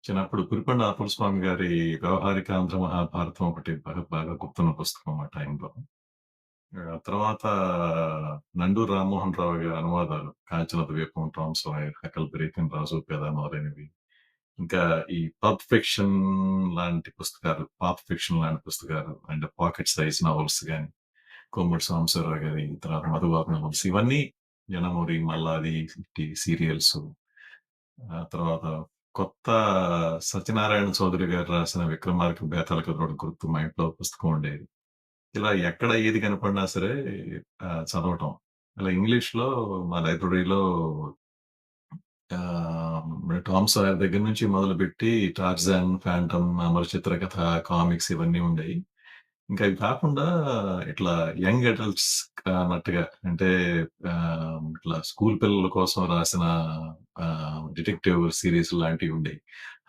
చిన్నప్పుడు 'గురుకొండ అప్పల స్వామి' గారి 'వ్యవహారిక ఆంధ్ర మహాభారతం' ఒకటి బాగా బాగా గుర్తున్న పుస్తకం ఆ టైంలో. తర్వాత 'నండూరి రామ్మోహన్ రావు' గారి అనువాదాలు 'కాంచన ద్వీపం', 'టామ్ సాయర్', 'హకల్బరి ఇతను రాజు పేద' మొదలైనవి. ఇంకా ఈ పాప్ ఫిక్షన్ లాంటి పుస్తకాలు అండ్ పాకెట్ సైజ్ నవల్స్ గాని, కొమ్మూరి సాంబశివరావు గారి, తర్వాత మధుబాబు నవల్స్ ఇవన్నీ 'యండమూరి', 'మల్లాది' సీరియల్స్. ఆ తర్వాత కొత్త సత్యనారాయణ చౌదరి గారు రాసిన 'విక్రమార్క బేతాళ' కథ ఒకటి గుర్తు మా ఇంట్లో పుస్తకం ఉండేది. ఇలా ఎక్కడ ఏది కనపడినా సరే చదవటం. అలా ఇంగ్లీష్‌లో మా లైబ్రరీలో 'టామ్ సాయర్' దగ్గర నుంచి మొదలుపెట్టి 'టార్జాన్', 'ఫాంటమ్', 'అమరచిత్ర కథ', కామిక్స్ ఇవన్నీ ఉండేయి. ఇంకా ఇవి కాకుండా ఇట్లా యంగ్ అడల్ట్స్ అన్నట్టుగా అంటే ఇట్లా స్కూల్ పిల్లల కోసం రాసిన డిటెక్టివ్ సీరీస్ లాంటివి ఉండేయి.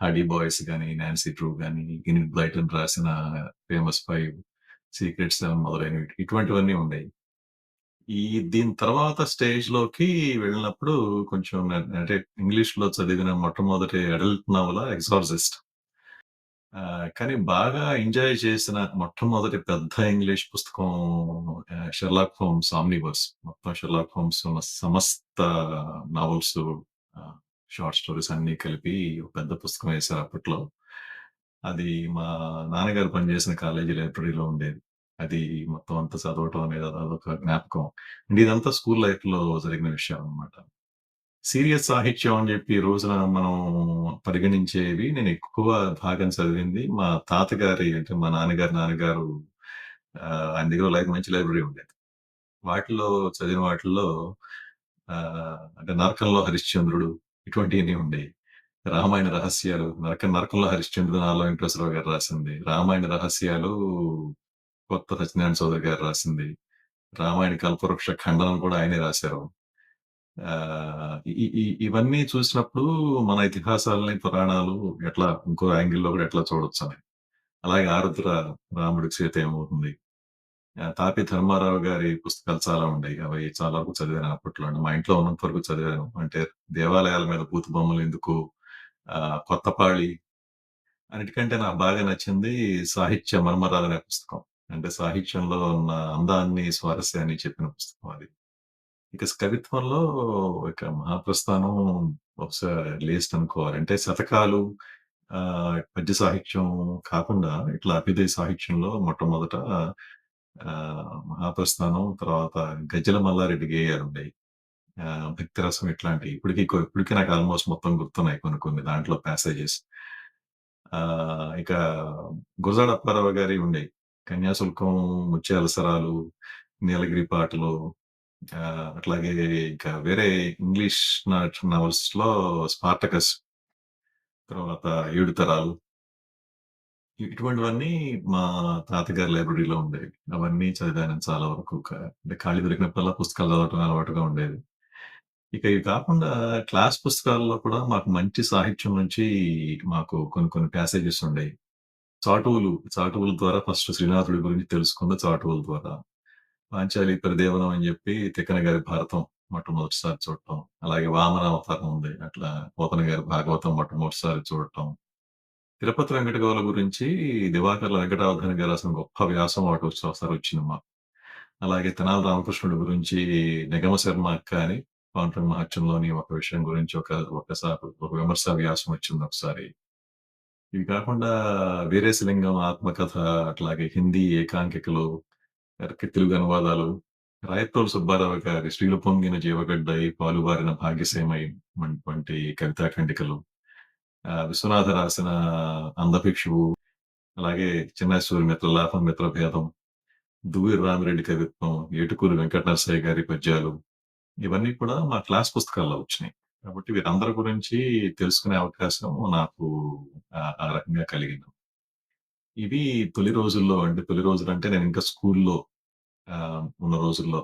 'హార్డీ బాయ్స్' గాని, 'నాన్సీ డ్రూ' గాని, 'ఎనిడ్ బ్లైటన్' రాసిన 'ఫేమస్ 5', 'సీక్రెట్ 7' మొదలైనవి ఇటువంటివన్నీ ఉండేయి. ఈ దీని తర్వాత స్టేజ్‌లోకి వెళ్ళినప్పుడు కొంచెం అంటే ఇంగ్లీష్‌లో చదివిన మొట్టమొదటి అడల్ట్ నవల 'ఎగ్జార్సిస్ట్'. కానీ బాగా ఎంజాయ్ చేసిన మొట్టమొదటి పెద్ద ఇంగ్లీష్ పుస్తకం 'షెర్లాక్ హోమ్స్ ఆమ్నిబస్'. మొత్తం 'షెర్లాక్ హోమ్స్' ఉన్న సమస్త నావెల్స్, ఆహ్, షార్ట్ స్టోరీస్ అన్నీ కలిపి ఒక పెద్ద పుస్తకం వేశారు అప్పట్లో. అది మా నాన్నగారు పనిచేసిన కాలేజీ లైబ్రరీలో ఉండేది. అది మొత్తం అంతా చదవటం అనేది అదొక జ్ఞాపకం. అండ్ ఇదంతా స్కూల్ లైఫ్‌లో జరిగిన విషయాలనమాట. సీరియస్ సాహిత్యం అని జెప్పి ఈ రోజున మనం పరిగణించేవి నేనెక్కువ భాగం చదివింది మా తాతగారి అంటే మా నాన్నగారి నాన్నగారు ఆయన దగ్గర మంచి లైబ్రరీ ఉండేది. వాటిలో చదివిన వాటిల్లో అంటే 'నరకంలో హరిశ్చంద్రుడు' ఇటువంటియన్నీ ఉండేయి. 'రామాయణ రహస్యాలు' 'నరకంలో హరిశ్చంద్రుడు' ఆళ్ళ వెంకటేశ్వరరావు గారు రాసింది. 'రామాయణ రహస్యాలు' కొత్త సత్యనారాయణ చౌదరి గారు రాసింది. 'రామాయణ కల్పవృక్ష ఖండనం' కూడా ఆయనే రాశారు. ఇవన్నీ చూసినప్పుడు మన ఇతిహాసాలని, పురాణాలు ఎట్లా ఇంకో యాంగిల్‌లో కూడా ఎట్లా చూడొచ్చని. అలాగే 'ఆరుద్ర రాముడికి సీత ఏమవుతుంది', తాపి ధర్మారావు గారి పుస్తకాలు చాలా ఉండేయి. అవి చాలా వరకు చదివాను అప్పట్లోనే. మా ఇంట్లో ఉన్నంత వరకు చదివాను. అంటే దేవాలయాల మీద బూతు బొమ్మలెందుకు, 'కొత్తపాళి' అన్నిటికంటే నాకు బాగా నచ్చింది 'సాహిత్య మర్మరాలు' అనే పుస్తకం. అంటే సాహిత్యంలో ఉన్న అందాన్ని, స్వారస్యాన్ని చెప్పిన పుస్తకం అది. ఇక కవిత్వంలో ఇక మహాప్రస్థానం బహుశా లేస్ట్ అనుకోవాలి. అంటే శతకాలు, పద్య సాహిత్యం కాకుండా ఇట్లా అభ్యుదయ సాహిత్యంలో మొట్టమొదట మహాప్రస్థానం, తర్వాత గజ్జెల మల్లారెడ్డి గేయాలుండేయి. భక్తిరసం ఇట్లాంటియి ఇప్పటికి నాకు ఆల్‌మోస్ట్ మొత్తం గుర్తున్నాయి కొన్ని కొన్ని దాంట్లో ప్యాసేజెస్. ఇక గురజాడ అప్పారావు గారియి ఉండేయి. 'కన్యాశుల్కం', 'ముత్యాల సరాలు', 'నీలగిరి పాటలు', అట్లాగే ఇంకా వేరే ఇంగ్లీష్ నవల్స్‌లో 'స్పార్టకస్', తర్వాత 'ఏడు తరాలు' ఇటువంటివన్నీ మా తాతగారి లైబ్రరీలో ఉండేవి. అవన్నీ చదివాను చాలా వరకు. అంటే ఖాళీ దొరికినప్పుడల్లా పుస్తకాలు చదవటం అలవాటుగా ఉండేది. ఇక ఇవి కాకుండా క్లాస్ పుస్తకాల్లో కూడా మాకు మంచి సాహిత్యం నుంచి మాకు కొన్ని కొన్ని ప్యాసేజెస్ ఉండేయి. చాటువుల ద్వారా ఫస్ట్ శ్రీనాథుడి గురించి తెలుసుకుంది చాటువుల ద్వారా. 'పాంచాలి పరిదేవనం' అని జెప్పి 'తిక్కన' గారి 'భారతం' మొట్టమొదటిసారి చూడటం. అలాగే 'వామన అవతారం' ఉంది. అట్లా 'పోతన' గారి 'భాగవతం' మొట్టమొదటిసారి చూడటం. 'తిరుపతి వెంకట గౌల' గురించి 'దివాకర్ల వెంకటావధాని' గారు రాసిన గొప్ప వ్యాసం ఒకటోసారొచ్చింది మాకు. అలాగే 'తెనాలి రామకృష్ణుడి' గురించి 'నిగమ శర్మ అక్క' అని 'పాండురంగ మహత్యంలోని' ఒక విషయం గురించి ఒక విమర్శా వ్యాసం వచ్చిందొకసారి. ఇవి కాకుండా 'వీరేశలింగం ఆత్మకథ' అట్లాగే హిందీ ఏకాంకికలు, తెలుగు అనువాదాలు, రాయప్రోలు సుబ్బారావు గారి 'శ్రీలు పొంగిన జీవగడ్డై పాలువారిన భాగ్యసీమై' వంటి కవితా ఖండికలు, విశ్వనాథ రాసిన 'అందభిక్షువు', అలాగే చిన్న సూర్యమిత్ర 'లాభం మిత్రభేదం', దువ్వూరి రామిరెడ్డి కవిత్వం, ఏటుకూరి వెంకట నరసయ్య గారి పద్యాలు ఇవన్నీ కూడా మా క్లాస్ పుస్తకాల్లో వచ్చినాయి. కాబట్టి వీరందరి గురించి తెలుసుకునే అవకాశం నాకు ఆ రకంగా కలిగింది. ఇవి తొలి రోజులంటే నేనింకా స్కూల్లో ఉన్న రోజుల్లో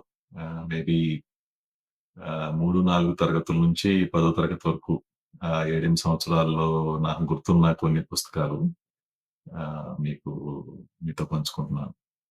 మేబీ 3, 4 తరగతుల నుంచి 10థ్ తరగతి వరకు 7, 8 సంవత్సరాల్లో నాకు గుర్తున్న కొన్ని పుస్తకాలు మీకు మీతో పంచుకుంటున్నాను.